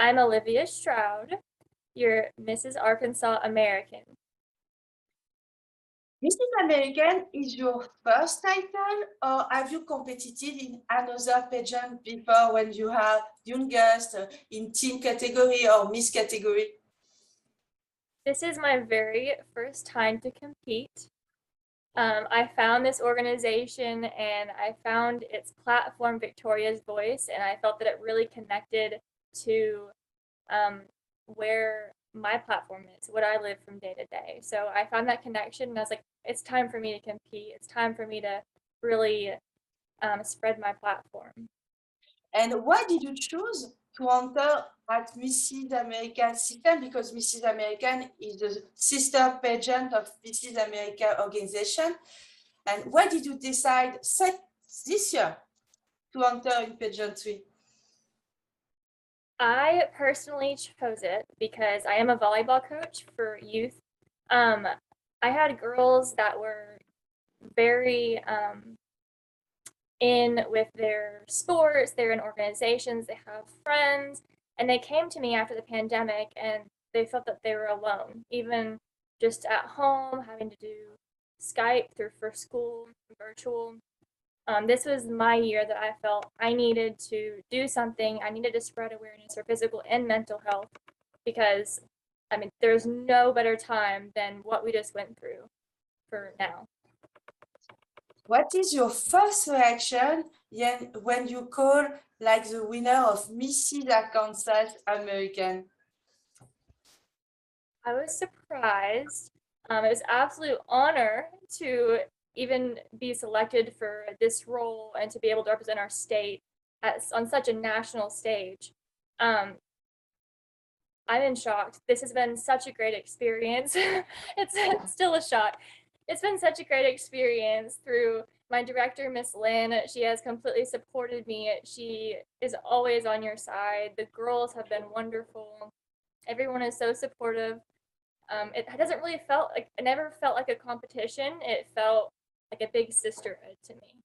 I'm Olivia Stroud, your Mrs. Arkansas American. Mrs. American is your first title, or have you competed in another pageant before when you are youngest in teen category or Miss category? This is my very first time to compete. I found this organization and I found its platform, Victoria's Voice, and I felt that it really connected to um, where my platform is, what I live from day to day. So I found that connection and I was like, it's time for me to compete. It's time for me to really spread my platform. And why did you choose to enter at Mrs. American system? Because Mrs. American is the sister pageant of Mrs. America organization. And why did you decide this year to enter in pageantry? I personally chose it because I am a volleyball coach for youth. I had girls that were very in with their sports, they're in organizations, they have friends, and they came to me after the pandemic and they felt that they were alone, even just at home, having to do Skype through for school, virtual. This was my year that I felt I needed to do something. I needed to spread awareness for physical and mental health because, I mean, there's no better time than what we just went through for now. What is your first reaction when you call like the winner of Mrs. Arkansas American? I was surprised. It was an absolute honor to even be selected for this role and to be able to represent our state on such a national stage. Um, I'm in shock. This has been such a great experience. It's still a shock. It's been such a great experience through my director, Miss Lynn. She has completely supported me. She is always on your side. The girls have been wonderful. Everyone is so supportive. It doesn't really felt like it never felt like a competition. It felt like a big sisterhood to me.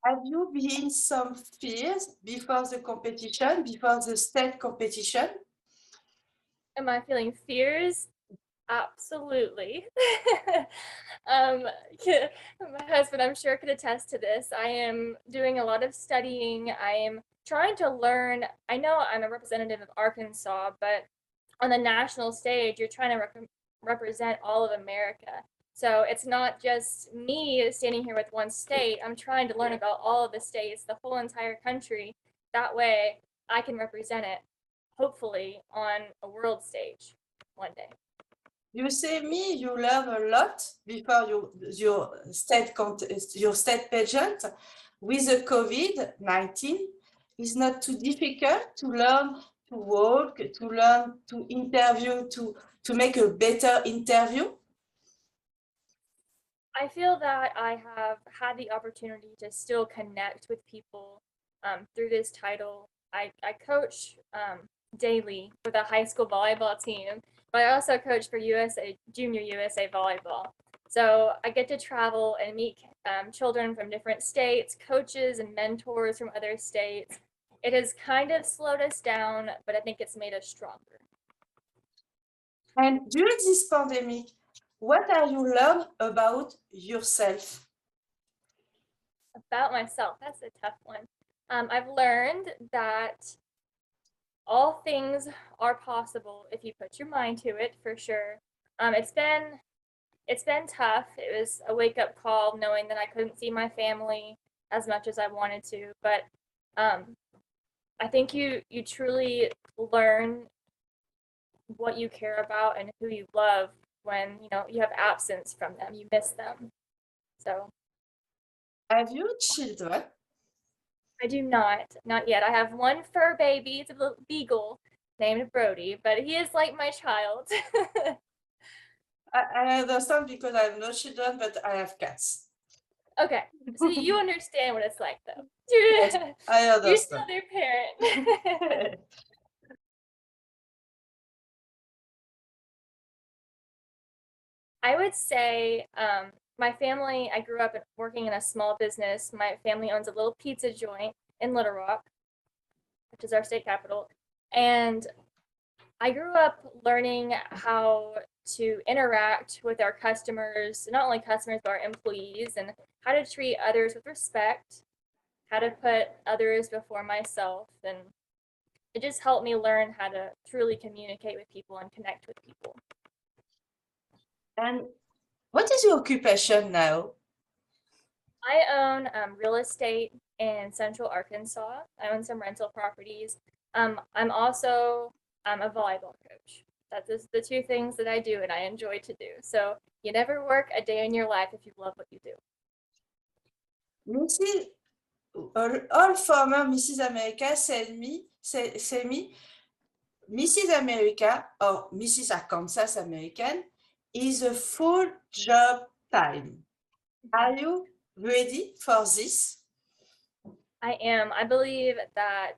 Have you been some fears before the competition, before the state competition? Am I feeling fears? Absolutely. um, my husband, I'm sure, could attest to this. I am doing a lot of studying. I am trying to learn. I know I'm a representative of Arkansas, but on the national stage, you're trying to represent all of America. So it's not just me standing here with one state. I'm trying to learn about all of the states, the whole entire country. That way I can represent it, hopefully, on a world stage one day. You say me, you learn a lot before your state pageant. With the COVID-19, it's not too difficult to learn to walk, to learn to interview, to make a better interview. I feel that I have had the opportunity to still connect with people through this title. I coach daily with a high school volleyball team, but I also coach for USA Junior USA Volleyball. So I get to travel and meet children from different states, coaches and mentors from other states. It has kind of slowed us down, but I think it's made us stronger. And during this pandemic, what are you learn about yourself? About myself, that's a tough one. I've learned that all things are possible if you put your mind to it, for sure. It's been tough. It was a wake up call knowing that I couldn't see my family as much as I wanted to, but um, I think you truly learn what you care about and who you love when you have absence from them. You miss them. So Have you children? I do not yet. I have one fur baby. It's a little beagle named Brody, but he is like my child. I understand because I have no children, but I have cats. Okay, so you understand what it's like, though. Yes, I You're still understand. their parent. I would say my family, I grew up working in a small business. My family owns a little pizza joint in Little Rock, which is our state capital. And I grew up learning how to interact with our customers, not only customers, but our employees, and how to treat others with respect, how to put others before myself. And it just helped me learn how to truly communicate with people and connect with people. And what is your occupation now? I own real estate in Central Arkansas. I own some rental properties. I'm also a volleyball coach. That's just the two things that I do and I enjoy to do. So you never work a day in your life if you love what you do. Mrs. All former Mrs. America say me, Mrs. America or Mrs. Arkansas American is a full job time. Are you ready for this? I am. I believe that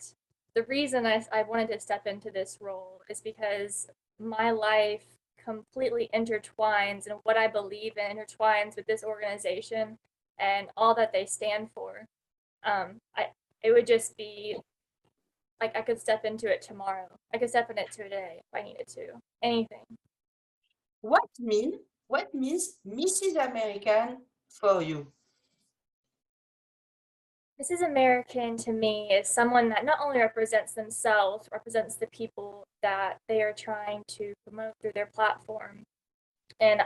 the reason I wanted to step into this role is because my life completely intertwines and what I believe in intertwines with this organization and all that they stand for. I it would just be like I could step into it tomorrow. I could step in it today if I needed to. Anything. What means Mrs. American for you? Mrs. American to me is someone that not only represents themselves, represents the people that they are trying to promote through their platform. And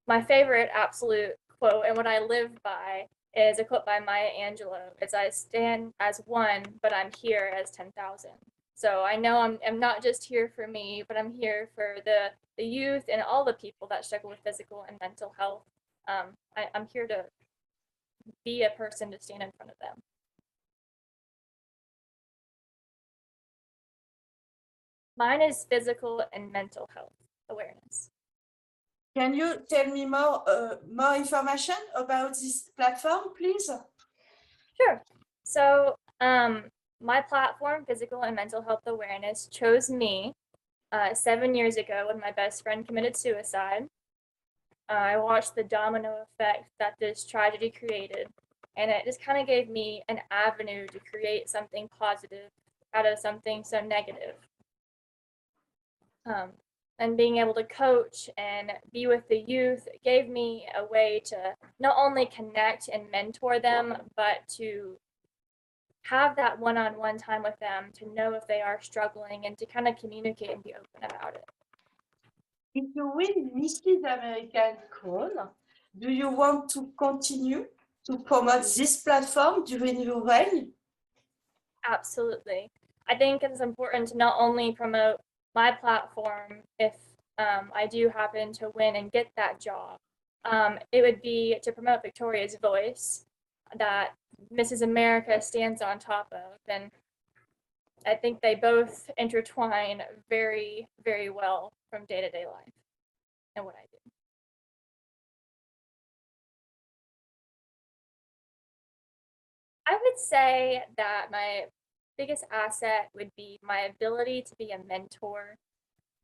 my favorite absolute quote and what I live by is a quote by Maya Angelou. It's I stand as one, but I'm here as 10,000. So I know I'm not just here for me, but I'm here for the youth and all the people that struggle with physical and mental health. I'm here to be a person to stand in front of them. Mine is physical and mental health awareness. Can you tell me more information about this platform, please? Sure. So, my platform, Physical and Mental Health Awareness, chose me 7 years ago when my best friend committed suicide. I watched the domino effect that this tragedy created, and it just kind of gave me an avenue to create something positive out of something so negative. Um, and being able to coach and be with the youth gave me a way to not only connect and mentor them, but to have that one-on-one time with them to know if they are struggling and to kind of communicate and be open about it. If you win Mrs. American Crown, do you want to continue to promote this platform during your reign? Absolutely. I think it's important to not only promote my platform if I do happen to win and get that job. It would be to promote Victoria's voice that Mrs. America stands on top of. And I think they both intertwine very, very well from day to day life and what I do. I would say that my biggest asset would be my ability to be a mentor.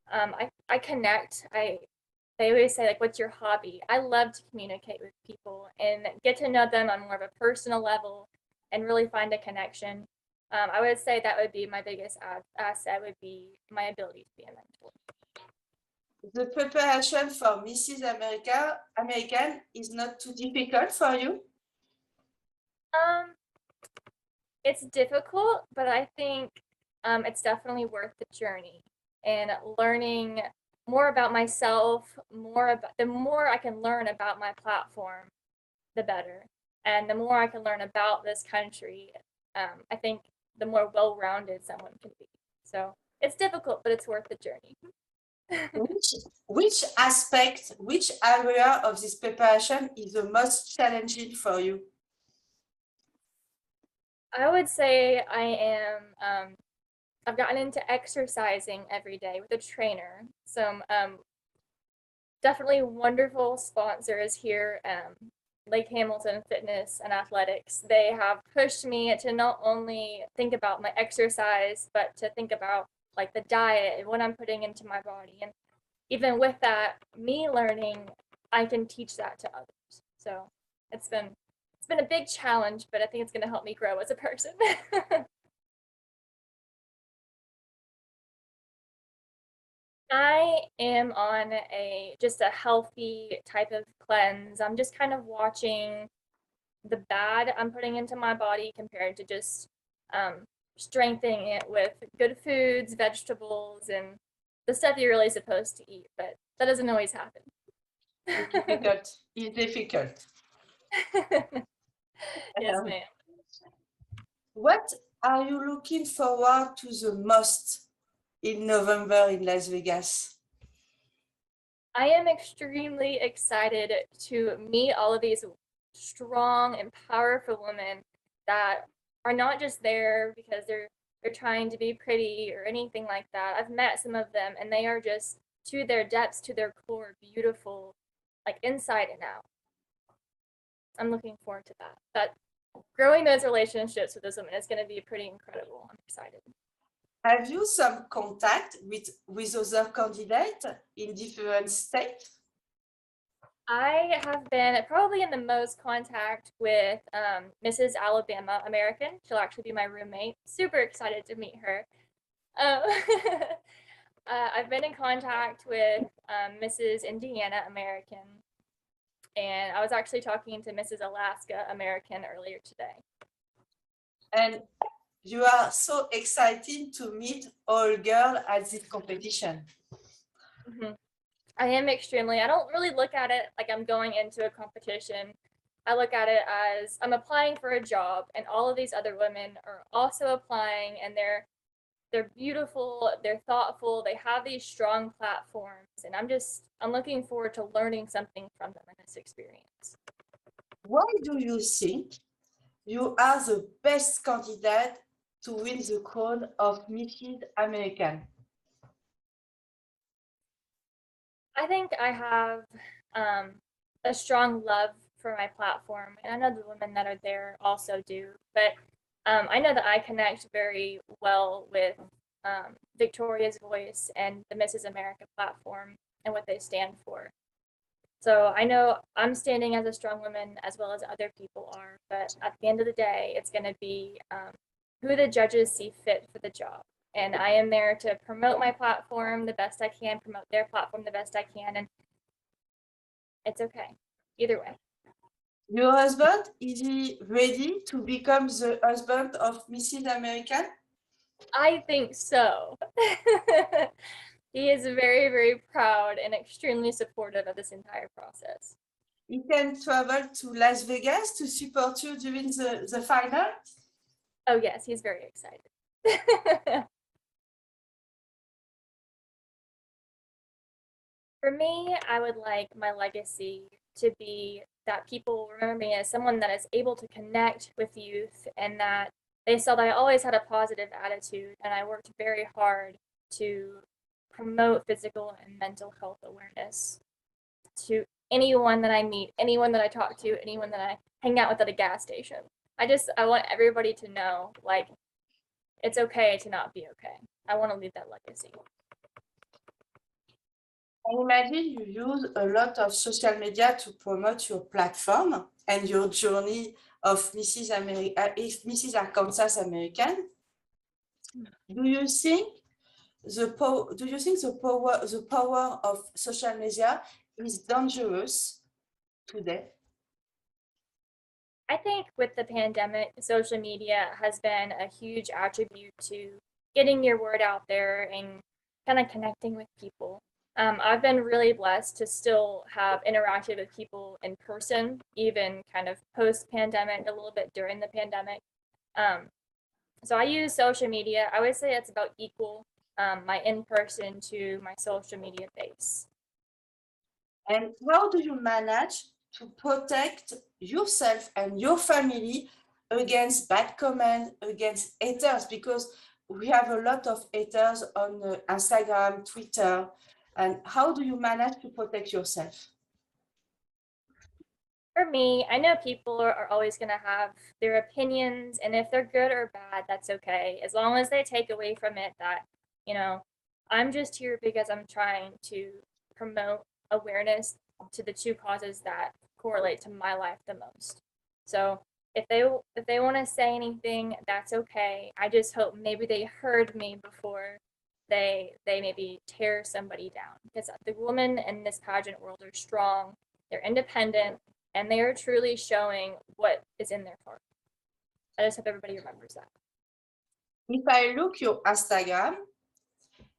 I connect. They always say like, "What's your hobby?" I love to communicate with people and get to know them on more of a personal level and really find a connection. I would say that would be my biggest asset would be my ability to be a mentor. The preparation for Mrs. American is not too difficult for you? Um, it's difficult, but I think it's definitely worth the journey and learning more about myself, more about the more I can learn about my platform, the better. And the more I can learn about this country, I think the more well-rounded someone can be. So it's difficult, but it's worth the journey. Which aspect, which area of this preparation is the most challenging for you? I would say I am I've gotten into exercising every day with a trainer. Some definitely wonderful sponsors here, Lake Hamilton Fitness and Athletics. They have pushed me to not only think about my exercise, but to think about like the diet and what I'm putting into my body. And even with that, me learning, I can teach that to others. So it's been a big challenge, but I think it's going to help me grow as a person. I am on just a healthy type of cleanse. I'm just kind of watching the bad I'm putting into my body compared to just um, strengthening it with good foods, vegetables, and the stuff you're really supposed to eat. But that doesn't always happen. It's difficult. It's difficult. Yes, Um, ma'am. what are you looking forward to the most in November in Las Vegas? I am extremely excited to meet all of these strong and powerful women that are not just there because they're trying to be pretty or anything like that. I've met some of them and they are just to their depths, to their core, beautiful, like inside and out. I'm looking forward to that. That growing those relationships with those women is going to be pretty incredible. I'm excited. Have you some contact with other candidates in different states? I have been probably in the most contact with Mrs. Alabama American. She'll actually be my roommate. Super excited to meet her. Uh, I've been in contact with Mrs. Indiana American, and I was actually talking to Mrs. Alaska American earlier today. And you are so excited to meet all girls at this competition. Mm-hmm. I am extremely, I don't really look at it like I'm going into a competition. I look at it as I'm applying for a job and all of these other women are also applying and they're beautiful, they're thoughtful, they have these strong platforms and I'm looking forward to learning something from them in this experience. Why do you think you are the best candidate to win the crown of Mrs. American? I think I have um, a strong love for my platform, and I know the women that are there also do. But I know that I connect very well with Victoria's Voice and the Mrs. America platform and what they stand for. So I know I'm standing as a strong woman as well as other people are. But at the end of the day, it's going to be who the judges see fit for the job. And I am there to promote my platform the best I can, promote their platform the best I can, and it's okay. Either way. Your husband, is he ready to become the husband of Mrs. American? I think so. He is very, very proud and extremely supportive of this entire process. He can travel to Las Vegas to support you during the final? Oh, yes, he's very excited. For me, I would like my legacy to be that people remember me as someone that is able to connect with youth and that they saw that I always had a positive attitude and I worked very hard to promote physical and mental health awareness to anyone that I meet, anyone that I talk to, anyone that I hang out with at a gas station. I want everybody to know like it's okay to not be okay. I want to leave that legacy. I imagine you use a lot of social media to promote your platform and your journey of Mrs. Arkansas American. Do you think the power of social media is dangerous today? I think with the pandemic, social media has been a huge attribute to getting your word out there and kind of connecting with people. I've been really blessed to still have interacted with people in person, even kind of post pandemic, a little bit during the pandemic. Um, so I use social media. I would say it's about equal, my in person to my social media base. And how do you manage to protect yourself and your family against bad comments, against haters? Because we have a lot of haters on Instagram, Twitter. And how do you manage to protect yourself? For me, I know people are always going to have their opinions, and if they're good or bad, that's okay. As long as they take away from it that, you know, I'm just here because I'm trying to promote awareness to the two causes that correlate to my life the most. So if they want to say anything, that's okay. I just hope maybe they heard me before they maybe tear somebody down, because the women in this pageant world are strong, they're independent, and they are truly showing what is in their heart. I just hope everybody remembers that. If I look your Instagram,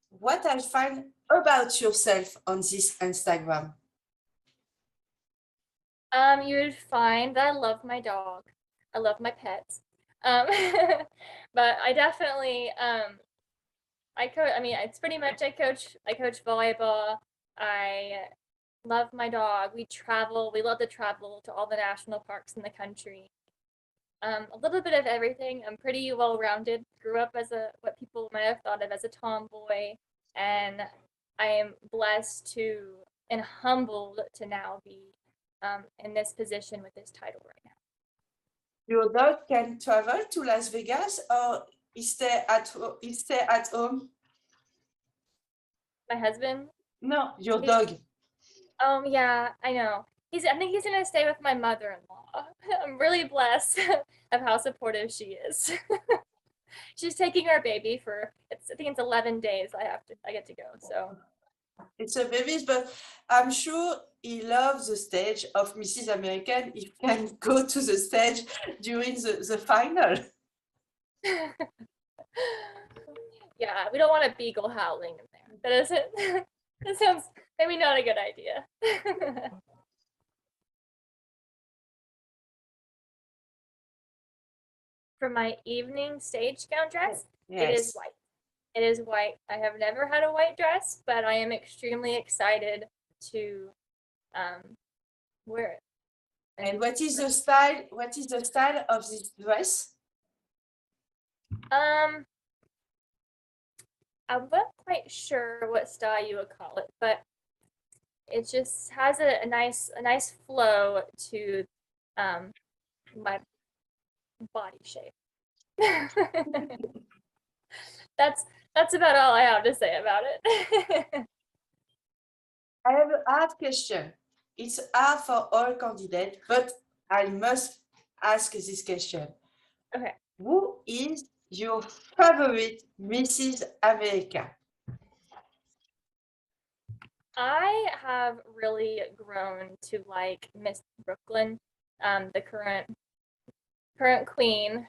what I find about yourself on this Instagram? You would find that I love my dog. I love my pets. But I definitely I coach. I mean, it's pretty much I coach volleyball. I love my dog. We travel. We love to travel to all the national parks in the country. A little bit of everything. I'm pretty well-rounded. Grew up as what people might have thought of as a tomboy, and I am blessed to and humbled to now be in this position with this title right now. Your dog can travel to Las Vegas or he stay at home? My husband. No, your dog. Yeah, I know. I think he's gonna stay with my mother-in-law. I'm really blessed of how supportive she is. She's taking our baby for I think it's 11 days I get to go. So It's a baby, but I'm sure he loves the stage of Mrs. American. He can go to the stage during the final. yeah, we don't want a beagle howling in there. That sounds maybe not a good idea. For my evening stage gown dress, Yes. it is white. It is white. I have never had a white dress, but I am extremely excited to wear it. And what is the style? What is the style of this dress? I'm not quite sure what style you would call it, but it just has a nice flow to my body shape. That's about all I have to say about it. I have a hard question. It's hard for all candidates, but I must ask this question. Okay. Who is your favorite Mrs. America? I have really grown to like Miss Brooklyn, the current queen.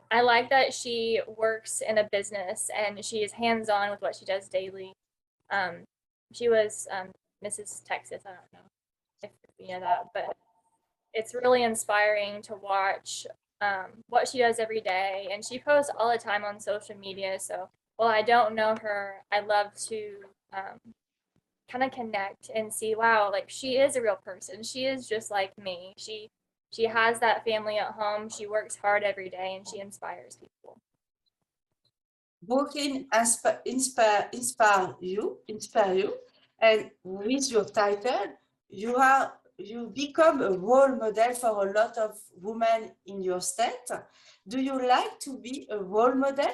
I like that she works in a business and she is hands-on with what she does daily. She was Mrs. Texas. I don't know if you know that, but it's really inspiring to watch what she does every day. And she posts all the time on social media. So while I don't know her, I love to kind of connect and see, wow, like she is a real person. She is just like me. She has that family at home. She works hard every day and she inspires people. Brooklyn inspire you, and with your title, you become a role model for a lot of women in your state. Do you like to be a role model?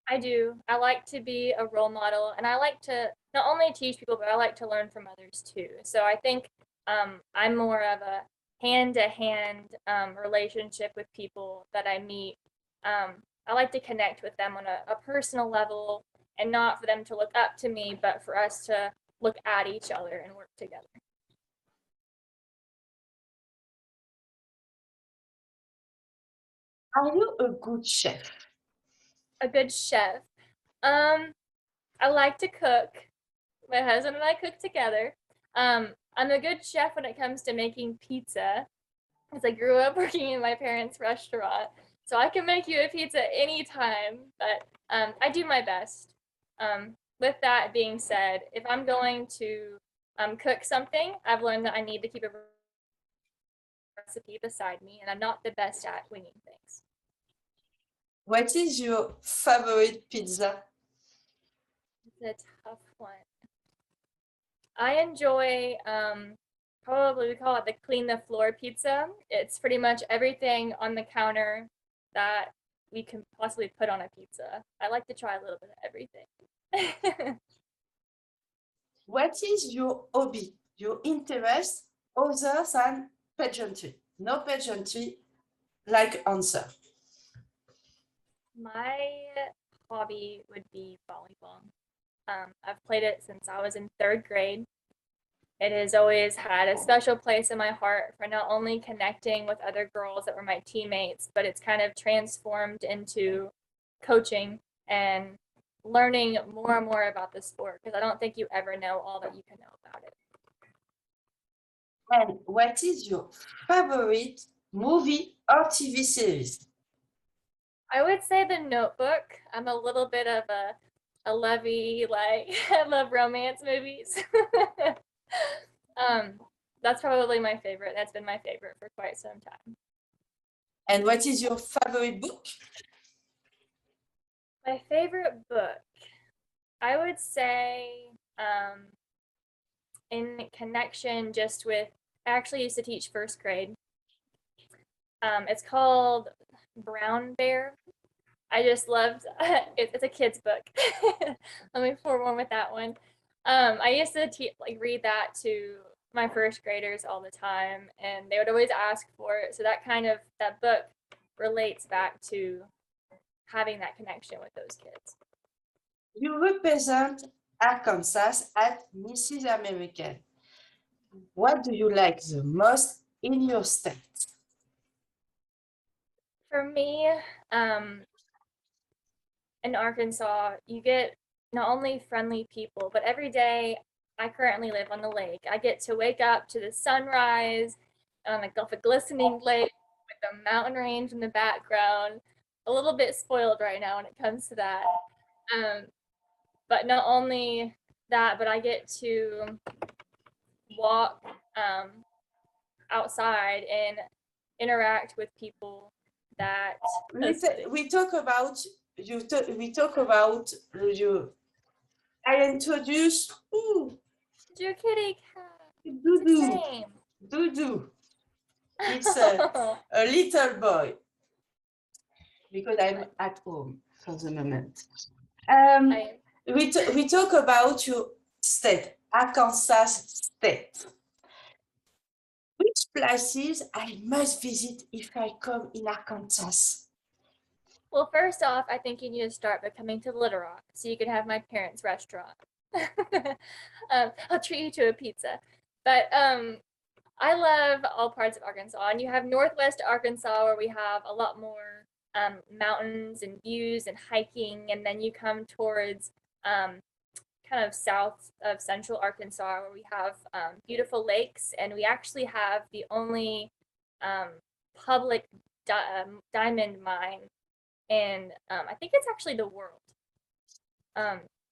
I do. I like to be a role model and I like to not only teach people, but I like to learn from others too. So I think I'm more of a hand-to-hand relationship with people that I meet. I like to connect with them on a personal level and not for them to look up to me, but for us to look at each other and work together. Are you a good chef? A good chef. I like to cook. My husband and I cook together. I'm a good chef when it comes to making pizza, because I grew up working in my parents' restaurant. So I can make you a pizza anytime, but I do my best. With that being said, if I'm going to cook something, I've learned that I need to keep a recipe beside me, and I'm not the best at winging things. What is your favorite pizza? It's a tough one. I enjoy probably we call it the clean the floor pizza. It's pretty much everything on the counter that we can possibly put on a pizza. I like to try a little bit of everything. What is your hobby, your interest, other than pageantry? No pageantry, like answer. My hobby would be volleyball. I've played it since I was in third grade. It has always had a special place in my heart for not only connecting with other girls that were my teammates, but it's kind of transformed into coaching and learning more and more about the sport, because I don't think you ever know all that you can know about it. And what is your favorite movie or TV series? I would say The Notebook. I'm a little bit of a lovey, like I love romance movies. That's probably my favorite. That's been my favorite for quite some time. And what is your favorite book? My favorite book, I would say, in connection just with, I actually used to teach first grade. It's called Brown Bear. I just loved it's a kid's book. Let me forewarn with that one. I used to read that to my first graders all the time, and they would always ask for it. So that book relates back to having that connection with those kids. You represent Arkansas at Mrs. American. What do you like the most in your state? For me, in Arkansas, you get not only friendly people, but every day I currently live on the lake. I get to wake up to the sunrise on a glistening lake with the mountain range in the background. A little bit spoiled right now when it comes to that. But not only that, but I get to walk outside and interact with people that We talk about you. We talk about you. I introduce your kitty cat. Dudu. Dudu. It's a little boy because I'm at home for the moment. We talk about your state, Arkansas state. Which places I must visit if I come in Arkansas? Well, first off, I think you need to start by coming to Little Rock so you can have my parents' restaurant. I'll treat you to a pizza. But I love all parts of Arkansas, and you have Northwest Arkansas where we have a lot more mountains and views and hiking, and then you come towards kind of south of central Arkansas where we have beautiful lakes, and we actually have the only public diamond mine, and I think it's actually the world.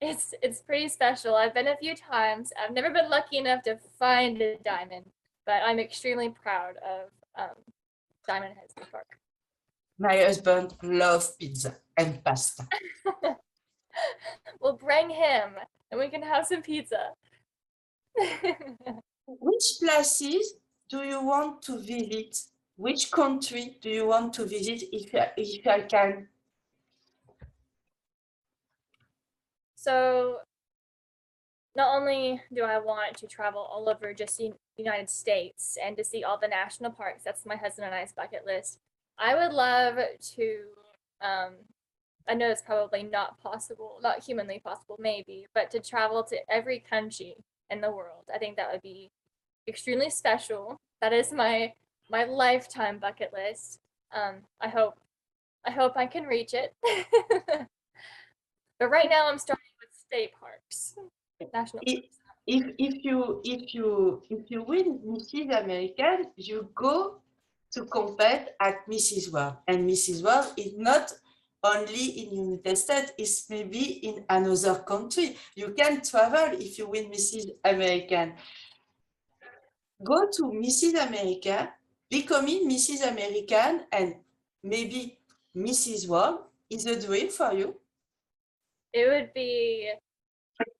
It's pretty special. I've been a few times. I've never been lucky enough to find a diamond, but I'm extremely proud of Diamond Head State Park. My husband loves pizza and pasta. Well, bring him and we can have some pizza. Which places do you want to visit? Which country do you want to visit if I can? So not only do I want to travel all over just the United States and to see all the national parks, that's my husband and I's bucket list. I would love to, I know it's probably not possible, not humanly possible maybe, but to travel to every country in the world. I think that would be extremely special. That is my lifetime bucket list. I hope I can reach it. But right now I'm starting with state parks, national parks. If you win Mrs. American, you go to compete at Mrs. World, and Mrs. World is not only in United States, it's maybe in another country. You can travel if you win Mrs. American. Go to Mrs. America, becoming Mrs. American, and maybe Mrs. World is a dream for you. It would be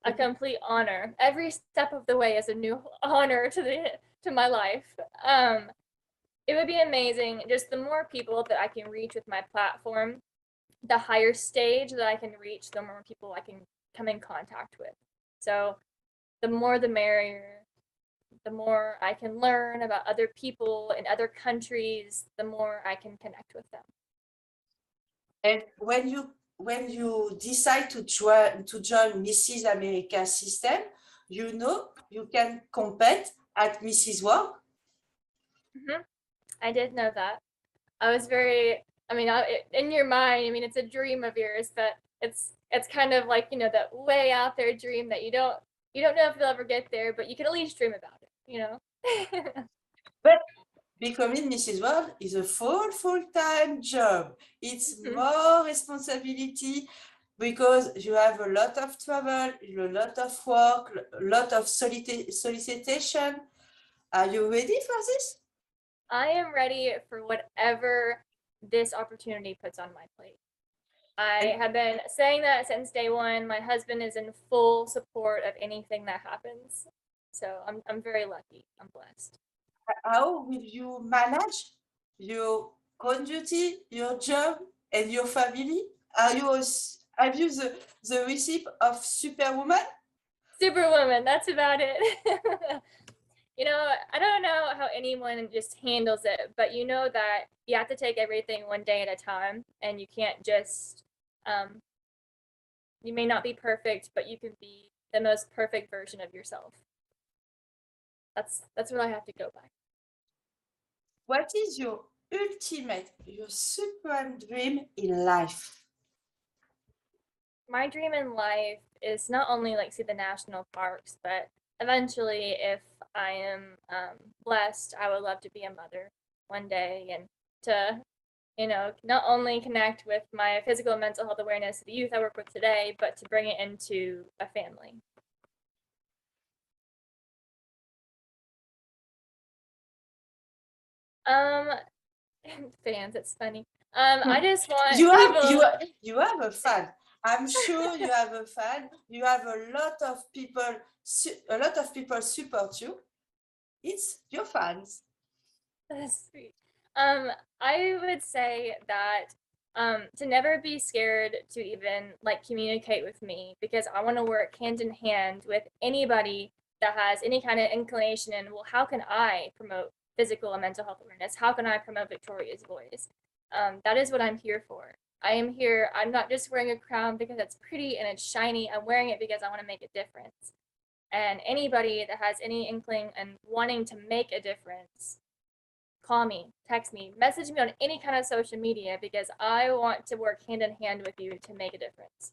a complete honor. Every step of the way is a new honor to my life. It would be amazing. Just the more people that I can reach with my platform, the higher stage that I can reach, the more people I can come in contact with. So the more the merrier. The more I can learn about other people in other countries, the more I can connect with them. And when you when you decide to join Mrs. America system, you know you can compete at Mrs. World. I did know that. I was very, I mean, in your mind, I mean, it's a dream of yours, but it's kind of like, you know, that way out there dream that you don't know if you'll ever get there, but you can at least dream about it, you know? But becoming Mrs. World is a full-time job. It's more responsibility because you have a lot of travel, a lot of work, a lot of solicitation. Are you ready for this? I am ready for whatever this opportunity puts on my plate. I have been saying that since day one. My husband is in full support of anything that happens. So I'm very lucky. I'm blessed. How will you manage your own duty, your job, and your family? Have you the recipe of Superwoman? Superwoman, that's about it. You know, I don't know how anyone just handles it, but you know that you have to take everything one day at a time, and you can't just, you may not be perfect, but you can be the most perfect version of yourself. That's what I have to go by. What is your supreme dream in life? My dream in life is not only like see the national parks, but eventually, if I am blessed, I would love to be a mother one day and to, you know, not only connect with my physical and mental health awareness of the youth I work with today, but to bring it into a family. Um, fans, it's funny. I just want You have a fan. I'm sure you have a fan. You have a lot of people support you. It's your fans. That's sweet. I would say that to never be scared to even like communicate with me because I want to work hand in hand with anybody that has any kind of inclination in, well, how can I promote physical and mental health awareness? How can I promote Victoria's voice? That is what I'm here for. I am here. I'm not just wearing a crown because it's pretty and it's shiny. I'm wearing it because I want to make a difference. And anybody that has any inkling and wanting to make a difference, call me, text me, message me on any kind of social media because I want to work hand in hand with you to make a difference.